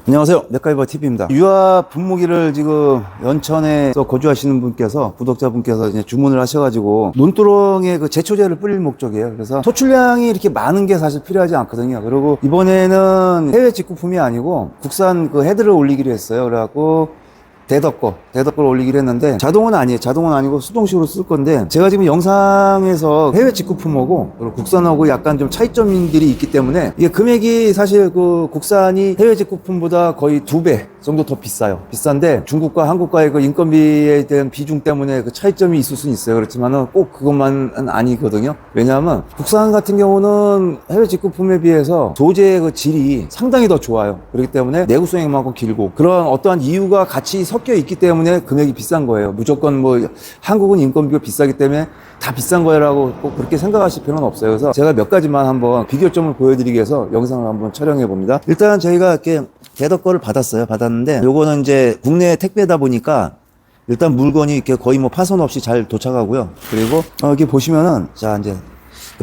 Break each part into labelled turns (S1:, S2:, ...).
S1: 안녕하세요. 맥가이버 TV입니다. 유압 분무기를 지금 연천에서 거주하시는 분께서, 구독자분께서 이제 주문을 하셔가지고 논두렁에 그 제초제를 뿌릴 목적이에요. 그래서 토출량이 이렇게 많은 게 사실 필요하지 않거든요. 그리고 이번에는 해외 직구품이 아니고 국산 그 헤드를 올리기로 했어요. 그래갖고 대덕걸 올리기로 했는데, 자동은 아니에요. 자동은 아니고 수동식으로 쓸 건데, 제가 지금 영상에서 해외 직구품하고 그리고 국산하고 약간 좀 차이점들이 있기 때문에, 이게 금액이 사실 그 국산이 해외 직구품보다 거의 2배 정도 더 비싸요. 비싼데 중국과 한국과의 그 인건비에 대한 비중 때문에 그 차이점이 있을 수는 있어요. 그렇지만은 꼭 그것만은 아니거든요. 왜냐하면 국산 같은 경우는 해외 직구품에 비해서 소재의 그 질이 상당히 더 좋아요. 그렇기 때문에 내구성이 많고 길고, 그런 어떠한 이유가 같이 섞여 있기 때문에 금액이 비싼 거예요. 무조건 뭐 한국은 인건비가 비싸기 때문에 다 비싼 거라고 꼭 그렇게 생각하실 필요는 없어요. 그래서 제가 몇 가지만 한번 비교점을 보여드리기 위해서 영상을 한번 촬영해 봅니다. 일단 저희가 이렇게 대덕 거를 받았는데, 요거는 이제 국내 택배다 보니까 일단 물건이 이렇게 거의 뭐 파손 없이 잘 도착하고요. 그리고 여기 보시면은, 자, 이제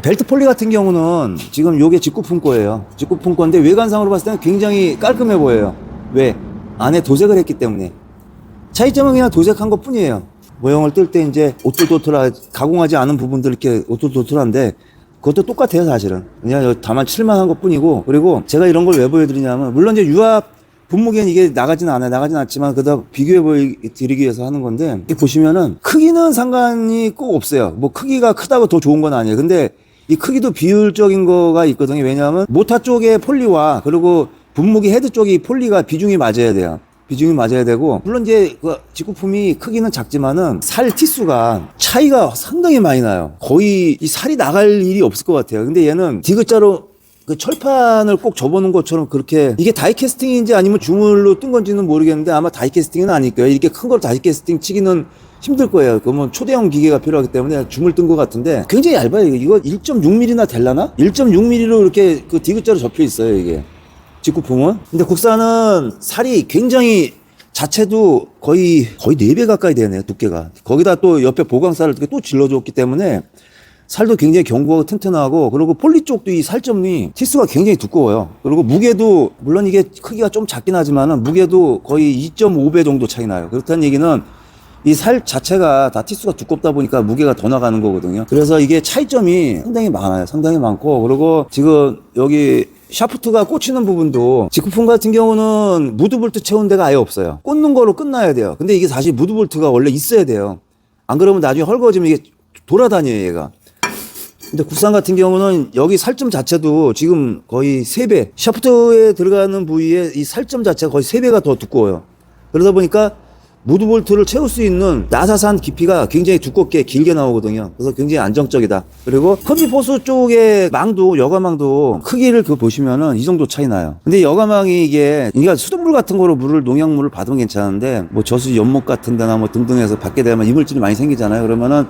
S1: 벨트 폴리 같은 경우는 지금 요게 직구품 거예요. 직구품 건데 외관상으로 봤을 때는 굉장히 깔끔해 보여요. 왜? 안에 도색을 했기 때문에. 차이점은 그냥 도색한 것 뿐이에요. 모형을 뜰 때 이제 가공하지 않은 부분들 이렇게 오돌도돌한데, 그것도 똑같아요, 사실은. 그냥 다만 칠만 한 것 뿐이고. 그리고 제가 이런 걸 왜 보여드리냐면, 물론 이제 유압 분무기는 이게 나가진 않아요. 나가진 않지만 그다 비교해 보여드리기 위해서 하는 건데, 이렇게 보시면은 크기는 상관이 꼭 없어요. 뭐 크기가 크다고 더 좋은 건 아니에요. 근데 이 크기도 비율적인 거가 있거든요. 왜냐하면 모타 쪽의 폴리와 그리고 분무기 헤드 쪽이 폴리가 비중이 맞아야 돼요. 비중이 맞아야 되고, 물론 이제 그 직구품이 크기는 작지만은 살 티수가 차이가 상당히 많이 나요. 거의 이 살이 나갈 일이 없을 것 같아요. 근데 얘는 디귿자로 그 철판을 꼭 접어놓은 것처럼, 그렇게 이게 다이캐스팅인지 아니면 주물로 뜬 건지는 모르겠는데 아마 다이캐스팅은 아닐 거예요. 이렇게 큰 걸 다이캐스팅 치기는 힘들 거예요. 그러면 초대형 기계가 필요하기 때문에 주물 뜬 것 같은데, 굉장히 얇아요. 이거 1.6mm나 될라나? 1.6mm로 이렇게 그 디귿자로 접혀 있어요, 이게. 직구품은. 근데 국산은 살이 굉장히, 자체도 거의 4배 가까이 되네요, 두께가. 거기다 또 옆에 보강살을 또 질러줬기 때문에 살도 굉장히 견고하고 튼튼하고, 그리고 폴리 쪽도 이 살점이 티스가 굉장히 두꺼워요. 그리고 무게도, 물론 이게 크기가 좀 작긴 하지만은 무게도 거의 2.5배 정도 차이 나요. 그렇다는 얘기는 이 살 자체가 다 티스가 두껍다 보니까 무게가 더 나가는 거거든요. 그래서 이게 차이점이 상당히 많아요. 상당히 많고, 그리고 지금 여기 샤프트가 꽂히는 부분도, 직구품 같은 경우는 무드볼트 채운 데가 아예 없어요. 꽂는 거로 끝나야 돼요. 근데 이게 사실 무드볼트가 원래 있어야 돼요. 안 그러면 나중에 헐거워지면 이게 돌아다녀요, 얘가. 근데 국산 같은 경우는 여기 살점 자체도 지금 거의 3배, 샤프트에 들어가는 부위에 이 살점 자체가 거의 3배가 더 두꺼워요. 그러다 보니까 무드볼트를 채울 수 있는 나사산 깊이가 굉장히 두껍게 길게 나오거든요. 그래서 굉장히 안정적이다. 그리고 컴비포스 쪽의 망도, 여과망도 크기를 보시면은 이 정도 차이 나요. 근데 여과망이 이게, 그러니까 수돗물 같은 거로 농약물을 받으면 괜찮은데, 뭐 저수 연못 같은 데나 뭐 등등해서 받게 되면 이물질이 많이 생기잖아요. 그러면은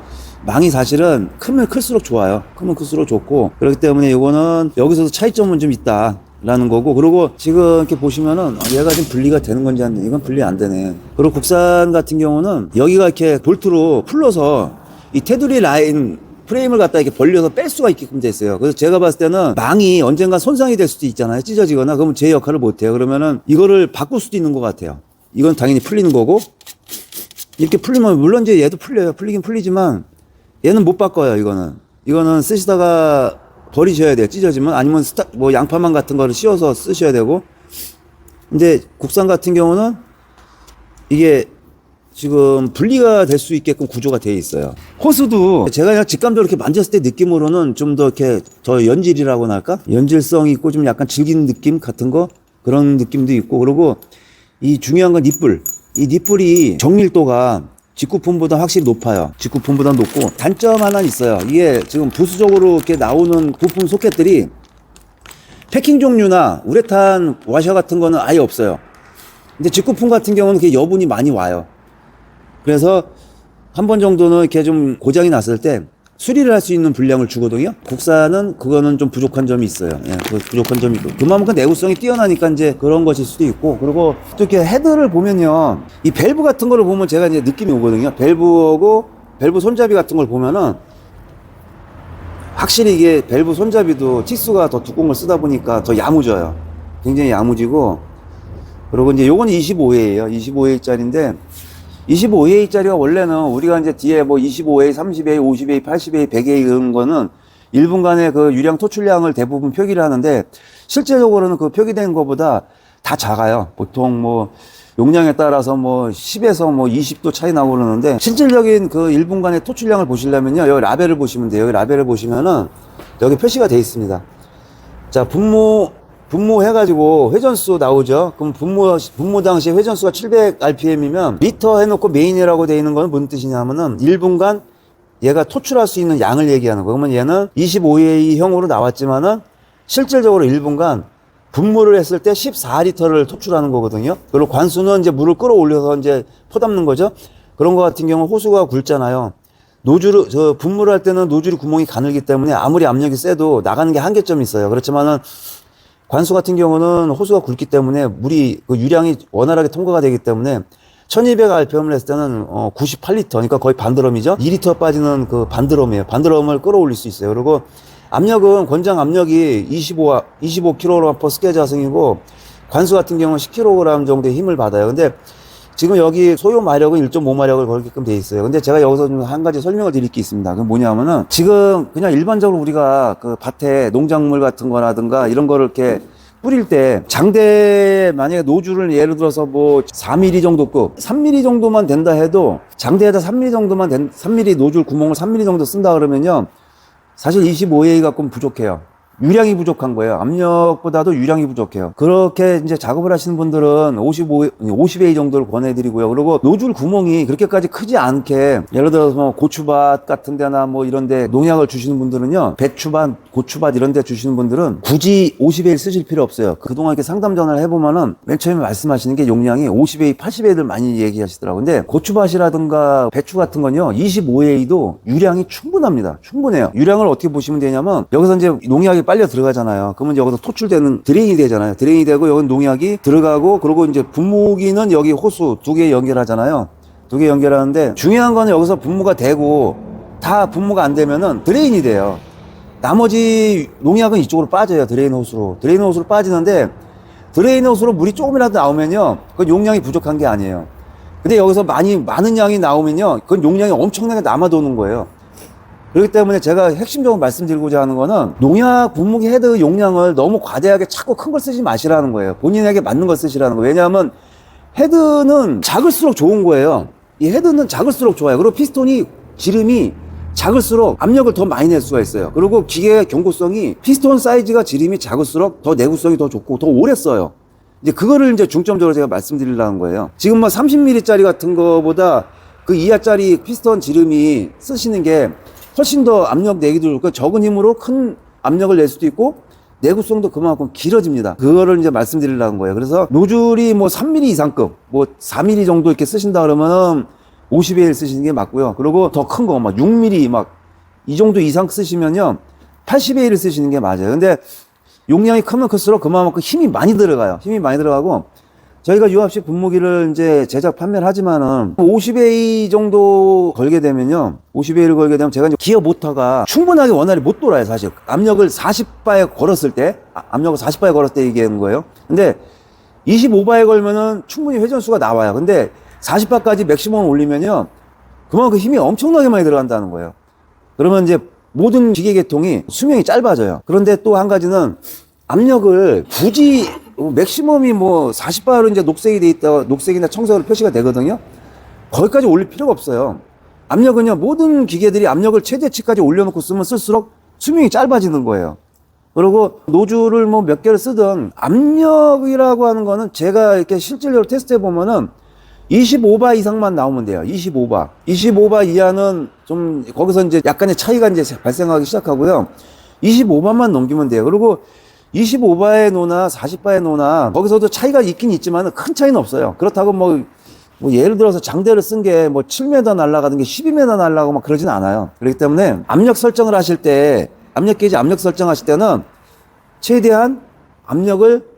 S1: 망이 사실은 크면 클수록 좋아요. 크면 클수록 좋고, 그렇기 때문에 이거는 여기서도 차이점은 좀 있다 라는 거고. 그리고 지금 이렇게 보시면은 얘가 지금 분리가 되는 건지 안 돼. 이건 분리 안 되네. 그리고 국산 같은 경우는 여기가 이렇게 볼트로 풀러서 이 테두리 라인 프레임을 갖다 이렇게 벌려서 뺄 수가 있게끔 돼 있어요. 그래서 제가 봤을 때는 망이 언젠가 손상이 될 수도 있잖아요. 찢어지거나. 그러면 제 역할을 못 해요. 그러면은 이거를 바꿀 수도 있는 것 같아요. 이건 당연히 풀리는 거고, 이렇게 풀리면, 물론 이제 얘도 풀려요. 풀리긴 풀리지만 얘는 못 바꿔요. 이거는 쓰시다가 버리셔야 돼요. 찢어지면. 아니면 뭐 양파망 같은 거를 씌워서 쓰셔야 되고. 근데 국산 같은 경우는 이게 지금 분리가 될 수 있게끔 구조가 되어 있어요. 호스도 제가 그냥 직감적으로 이렇게 만졌을 때 느낌으로는 좀 더 이렇게 더 연질이라고나 할까? 연질성이 있고 좀 약간 질긴 느낌 같은 거? 그런 느낌도 있고. 그리고 이 중요한 건 닛불. 이 닛불이 정밀도가 직구품보다 확실히 높아요. 직구품보다 높고, 단점 하나 있어요. 이게 지금 부수적으로 이렇게 나오는 부품 소켓들이 패킹 종류나 우레탄 와셔 같은 거는 아예 없어요. 근데 직구품 같은 경우는 그게 여분이 많이 와요. 그래서 한 번 정도는 이렇게 좀 고장이 났을 때 수리를 할 수 있는 분량을 주거든요. 국산은 그거는 좀 부족한 점이 있어요. 예, 부족한 점이 있고. 그만큼 내구성이 뛰어나니까 이제 그런 것일 수도 있고. 그리고 또 이렇게 헤드를 보면요, 이 밸브 같은 거를 보면 제가 이제 느낌이 오거든요. 밸브하고 밸브 손잡이 같은 걸 보면은 확실히 이게 밸브 손잡이도 치수가 더 두꺼운 걸 쓰다 보니까 더 야무져요. 굉장히 야무지고, 그리고 이제 요건 25A예요. 25A짜리인데 25A짜리가 원래는 우리가 이제 뒤에 뭐 25A, 30A, 50A, 80A, 100A 이런 거는 1분간의 그 유량 토출량을 대부분 표기를 하는데 실제적으로는 그 표기된 것보다 다 작아요. 보통 뭐 용량에 따라서 뭐 10에서 뭐 20도 차이 나고 그러는데 실질적인 그 1분간의 토출량을 보시려면요. 여기 라벨을 보시면 돼요. 여기 라벨을 보시면은 여기 표시가 돼 있습니다. 자, 분모 해가지고 회전수 나오죠. 그럼 분모 당시 회전수가 700rpm이면 리터 해놓고 메인이라고 돼 있는 건 무슨 뜻이냐면은 1분간 얘가 토출할 수 있는 양을 얘기하는 거. 그러면 얘는 25A형으로 나왔지만은 실질적으로 1분간 분모를 했을 때 14리터를 토출하는 거거든요. 그리고 관수는 이제 물을 끌어올려서 이제 퍼담는 거죠. 그런 거 같은 경우 호수가 굵잖아요. 분무를 할 때는 노즐이 구멍이 가늘기 때문에 아무리 압력이 세도 나가는 게 한계점이 있어요. 그렇지만은 관수 같은 경우는 호수가 굵기 때문에 물이 그 유량이 원활하게 통과가 되기 때문에 1200rpm을 했을 때는 98리터, 그러니까 거의 반드럼이죠. 2리터 빠지는 그 반드럼이에요. 반드럼을 끌어올릴 수 있어요. 그리고 압력은 권장 압력이 25kg/스퀘어 자승이고 관수 같은 경우는 10kg 정도의 힘을 받아요. 근데 지금 여기 소요 마력은 1.5마력을 걸게끔 돼 있어요. 근데 제가 여기서 좀 한 가지 설명을 드릴 게 있습니다. 그게 뭐냐면은 지금 그냥 일반적으로 우리가 그 밭에 농작물 같은 거라든가 이런 거를 이렇게 뿌릴 때 장대 만약에 노즐을 예를 들어서 뭐 4mm 정도급 3mm 정도만 된다 해도 장대에다 3mm 정도만 3mm 노즐 구멍을 3mm 정도 쓴다 그러면요. 사실 25A 갖고는 부족해요. 유량이 부족한 거예요. 압력보다도 유량이 부족해요. 그렇게 이제 작업을 하시는 분들은 50A 정도를 권해드리고요. 그리고 노즐 구멍이 그렇게까지 크지 않게 예를 들어서 뭐 고추밭 같은 데나 뭐 이런 데 농약을 주시는 분들은요. 배추밭, 고추밭 이런 데 주시는 분들은 굳이 50A 쓰실 필요 없어요. 그동안 이렇게 상담 전화를 해보면은 맨 처음에 말씀하시는 게 용량이 50A, 80A를 많이 얘기하시더라고요. 근데 고추밭이라든가 배추 같은 건요. 25A도 유량이 충분합니다. 충분해요. 유량을 어떻게 보시면 되냐면 여기서 이제 농약이 빨려 들어가잖아요. 그러면 여기서 토출되는 드레인이 되잖아요. 드레인이 되고 여기 농약이 들어가고 그리고 이제 분무기는 여기 호수 두 개 연결하잖아요. 두 개 연결하는데 중요한 거는 여기서 분무가 되고 다 분무가 안 되면은 드레인이 돼요. 나머지 농약은 이쪽으로 빠져요. 드레인 호수로. 드레인 호수로 빠지는데 드레인 호수로 물이 조금이라도 나오면요. 그건 용량이 부족한 게 아니에요. 근데 여기서 많은 양이 나오면요. 그건 용량이 엄청나게 남아도는 거예요. 그렇기 때문에 제가 핵심적으로 말씀드리고자 하는 거는 농약 분무기 헤드 용량을 너무 과대하게 자꾸 큰 걸 쓰지 마시라는 거예요. 본인에게 맞는 걸 쓰시라는 거예요. 왜냐하면 헤드는 작을수록 좋은 거예요. 이 헤드는 작을수록 좋아요. 그리고 피스톤이 지름이 작을수록 압력을 더 많이 낼 수가 있어요. 그리고 기계의 견고성이 피스톤 사이즈가 지름이 작을수록 더 내구성이 더 좋고 더 오래 써요. 이제 그거를 이제 중점적으로 제가 말씀드리려는 거예요. 지금 뭐 30mm짜리 같은 거보다 그 이하짜리 피스톤 지름이 쓰시는 게 훨씬 더 압력 내기도 좋고 적은 힘으로 큰 압력을 낼 수도 있고 내구성도 그만큼 길어집니다. 그거를 이제 말씀드리려는 거예요. 그래서 노즐이 뭐 3mm 이상급, 뭐 4mm 정도 이렇게 쓰신다 그러면은 50A를 쓰시는 게 맞고요. 그리고 더 큰 거 막 6mm 막 이 정도 이상 쓰시면요 80A를 쓰시는 게 맞아요. 근데 용량이 크면 클수록 그만큼 힘이 많이 들어가요. 힘이 많이 들어가고 저희가 유압식 분무기를 이제 제작 판매를 하지만은 50A 정도 걸게 되면요. 50A를 걸게 되면 제가 이제 기어 모터가 충분하게 원활히 못 돌아요, 사실. 압력을 40바에 걸었을 때, 압력을 40바에 걸었을 때 얘기하는 거예요. 근데 25바에 걸면은 충분히 회전수가 나와요. 근데 40바까지 맥시멈 올리면요. 그만큼 힘이 엄청나게 많이 들어간다는 거예요. 그러면 이제 모든 기계 계통이 수명이 짧아져요. 그런데 또 한 가지는 압력을 굳이 맥시멈이 뭐 40바로 이제 녹색이 돼 있다, 녹색이나 청색으로 표시가 되거든요. 거기까지 올릴 필요가 없어요. 압력은요, 모든 기계들이 압력을 최대치까지 올려놓고 쓰면 쓸수록 수명이 짧아지는 거예요. 그리고 노즐을 뭐 몇 개를 쓰든 압력이라고 하는 거는 제가 이렇게 실질적으로 테스트 해보면은 25바 이상만 나오면 돼요. 25바. 25바 이하는 좀 거기서 이제 약간의 차이가 이제 발생하기 시작하고요. 25바만 넘기면 돼요. 그리고 25바의 노나 40바의 노나 거기서도 차이가 있긴 있지만 큰 차이는 없어요. 그렇다고 뭐 예를 들어서 장대를 쓴 게 뭐 7m 날아가는 게 12m 날아가고 막 그러진 않아요. 그렇기 때문에 압력 설정을 하실 때 압력 게이지 압력 설정하실 때는 최대한 압력을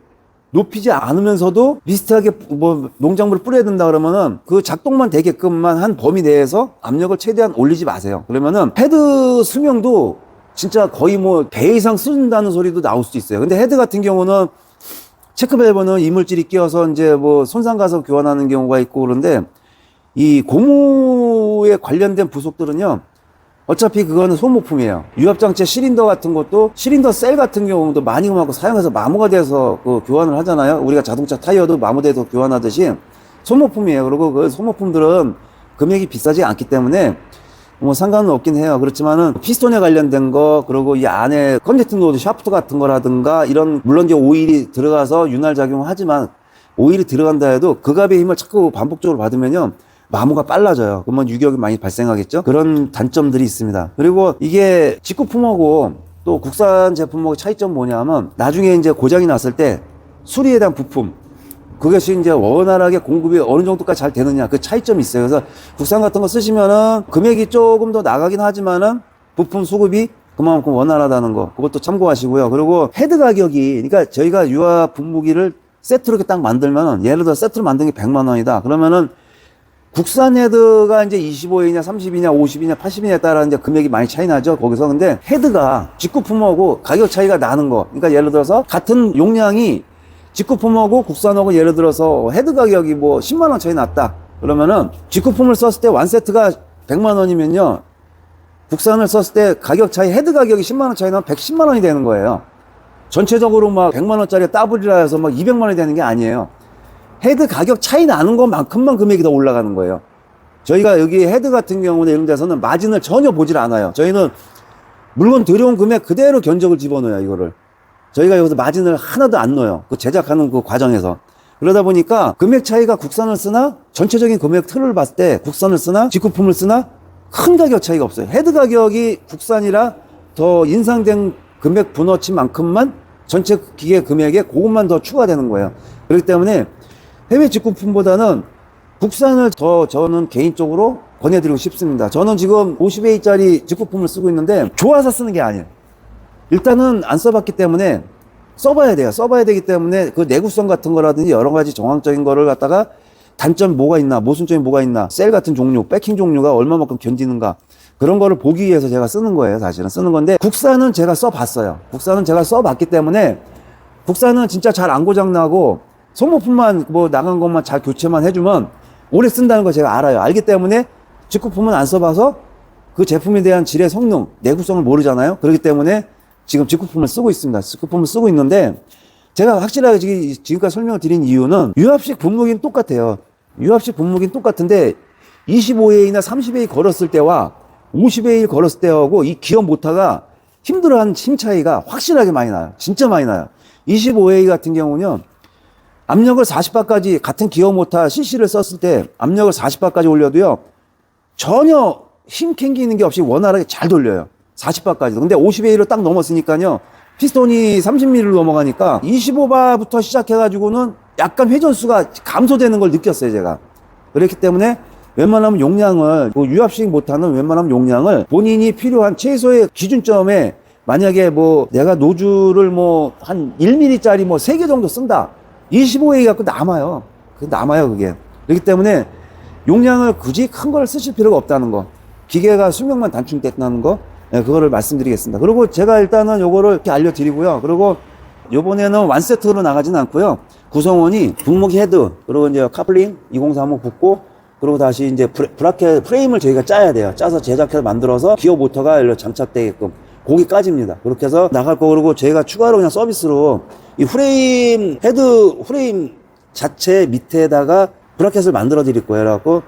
S1: 높이지 않으면서도 비슷하게 뭐 농작물을 뿌려야 된다 그러면은 그 작동만 되게끔만 한 범위 내에서 압력을 최대한 올리지 마세요. 그러면은 헤드 수명도 진짜 거의 뭐 배 이상 쓴다는 소리도 나올 수도 있어요. 근데 헤드 같은 경우는 체크밸브는 이물질이 끼어서 이제 뭐 손상 가서 교환하는 경우가 있고 그런데 이 고무에 관련된 부속들은요. 어차피 그거는 소모품이에요. 유압장치 시린더 같은 것도 시린더 셀 같은 경우도 많이 사용해서 마모가 돼서 그 교환을 하잖아요. 우리가 자동차 타이어도 마모돼서 교환하듯이 소모품이에요. 그리고 그 소모품들은 금액이 비싸지 않기 때문에 뭐 상관은 없긴 해요. 그렇지만은 피스톤에 관련된 거, 그리고 이 안에 컨택팅 로드 샤프트 같은 거라든가 이런, 물론 이제 오일이 들어가서 윤활 작용을 하지만 오일이 들어간다 해도 그 값의 힘을 자꾸 반복적으로 받으면요 마모가 빨라져요. 그러면 유격이 많이 발생하겠죠. 그런 단점들이 있습니다. 그리고 이게 직구품하고 또 국산 제품하고 차이점 뭐냐면 나중에 이제 고장이 났을 때 수리에 대한 부품, 그것이 이제 원활하게 공급이 어느 정도까지 잘 되느냐, 그 차이점이 있어요. 그래서 국산 같은 거 쓰시면은 금액이 조금 더 나가긴 하지만은 부품 수급이 그만큼 원활하다는 거, 그것도 참고하시고요. 그리고 헤드 가격이, 그러니까 저희가 유압 분무기를 세트로 이렇게 딱 만들면은, 예를 들어 세트로 만든 게 100만 원이다. 그러면은 국산 헤드가 이제 25이냐, 30이냐, 50이냐, 80이냐에 따라 이제 금액이 많이 차이 나죠, 거기서. 근데 헤드가 직구품하고 가격 차이가 나는 거. 그러니까 예를 들어서 같은 용량이 직구품하고 국산하고 예를 들어서 헤드 가격이 뭐 10만 원 차이 났다. 그러면은 직구품을 썼을 때 완세트가 100만 원이면요. 국산을 썼을 때 가격 차이, 헤드 가격이 10만 원 차이 나면 110만 원이 되는 거예요. 전체적으로 막 100만 원짜리 더블이라 해서 막 200만 원이 되는 게 아니에요. 헤드 가격 차이 나는 것만큼만 금액이 더 올라가는 거예요. 저희가 여기 헤드 같은 경우는 이런 데서는 마진을 전혀 보질 않아요. 저희는 물건 들여온 금액 그대로 견적을 집어넣어요, 이거를. 저희가 여기서 마진을 하나도 안 넣어요. 그 제작하는 그 과정에서. 그러다 보니까 금액 차이가 국산을 쓰나 전체적인 금액 틀을 봤을 때 국산을 쓰나 직구품을 쓰나 큰 가격 차이가 없어요. 헤드 가격이 국산이라 더 인상된 금액 분어치만큼만 전체 기계 금액에 그것만 더 추가되는 거예요. 그렇기 때문에 해외 직구품보다는 국산을 더 저는 개인적으로 권해드리고 싶습니다. 저는 지금 50A짜리 직구품을 쓰고 있는데 좋아서 쓰는 게 아니에요. 일단은 안 써봤기 때문에 써봐야 돼요. 써봐야 되기 때문에 그 내구성 같은 거라든지 여러 가지 정황적인 거를 갖다가 단점이 뭐가 있나, 모순점이 뭐가 있나, 셀 같은 종류, 백킹 종류가 얼마만큼 견디는가, 그런 거를 보기 위해서 제가 쓰는 거예요. 사실은 쓰는 건데, 국산은 제가 써봤어요. 국산은 제가 써봤기 때문에 국산은 진짜 잘 안 고장나고 소모품만 뭐 나간 것만 잘 교체만 해주면 오래 쓴다는 거 제가 알아요. 알기 때문에 직구품은 안 써봐서 그 제품에 대한 질의 성능, 내구성을 모르잖아요. 그렇기 때문에 지금 직구품을 쓰고 있습니다. 직구품을 쓰고 있는데, 제가 확실하게 지금까지 설명을 드린 이유는 유압식 분무기는 똑같아요. 유압식 분무기는 똑같은데 25A나 30A 걸었을 때와 50A 걸었을 때하고 이 기어 모터가 힘들어하는 힘 차이가 확실하게 많이 나요. 진짜 많이 나요. 25A 같은 경우는 압력을 40바까지, 같은 기어 모터 CC를 썼을 때 압력을 40바까지 올려도요 전혀 힘 캥기는 게 없이 원활하게 잘 돌려요. 40바까지도. 근데 50A를 딱 넘었으니까요, 피스톤이 30mm로 넘어가니까 25바부터 시작해가지고는 약간 회전수가 감소되는 걸 느꼈어요, 제가. 그렇기 때문에 웬만하면 용량을, 그 유압식 모터는 웬만하면 용량을 본인이 필요한 최소의 기준점에, 만약에 뭐 내가 노즐을 뭐 한 1mm짜리 뭐 3개 정도 쓴다, 25A 갖고 남아요. 그게. 그렇기 때문에 용량을 굳이 큰 걸 쓰실 필요가 없다는 거. 기계가 수명만 단축됐다는 거. 네, 그거를 말씀드리겠습니다. 그리고 제가 일단은 요거를 이렇게 알려드리고요. 그리고 요번에는 완세트로 나가지는 않고요. 구성원이 분무기 헤드, 그리고 이제 카플링 2035 붙고, 그리고 다시 이제 브라켓 프레임을 저희가 짜야 돼요. 짜서 제작해서 만들어서 기어 모터가 일로 장착되게끔 거기까지입니다. 그렇게 해서 나갈 거. 그리고 저희가 추가로 그냥 서비스로 이 프레임, 헤드 프레임 자체 밑에다가 브라켓을 만들어 드릴 거예요. 그래갖고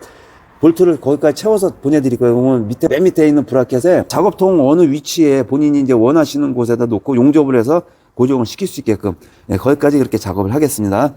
S1: 볼트를 거기까지 채워서 보내드릴 거예요. 그러면 밑에, 맨 밑에 있는 브라켓에 작업통 어느 위치에 본인이 이제 원하시는 곳에다 놓고 용접을 해서 고정을 시킬 수 있게끔, 네, 거기까지 그렇게 작업을 하겠습니다.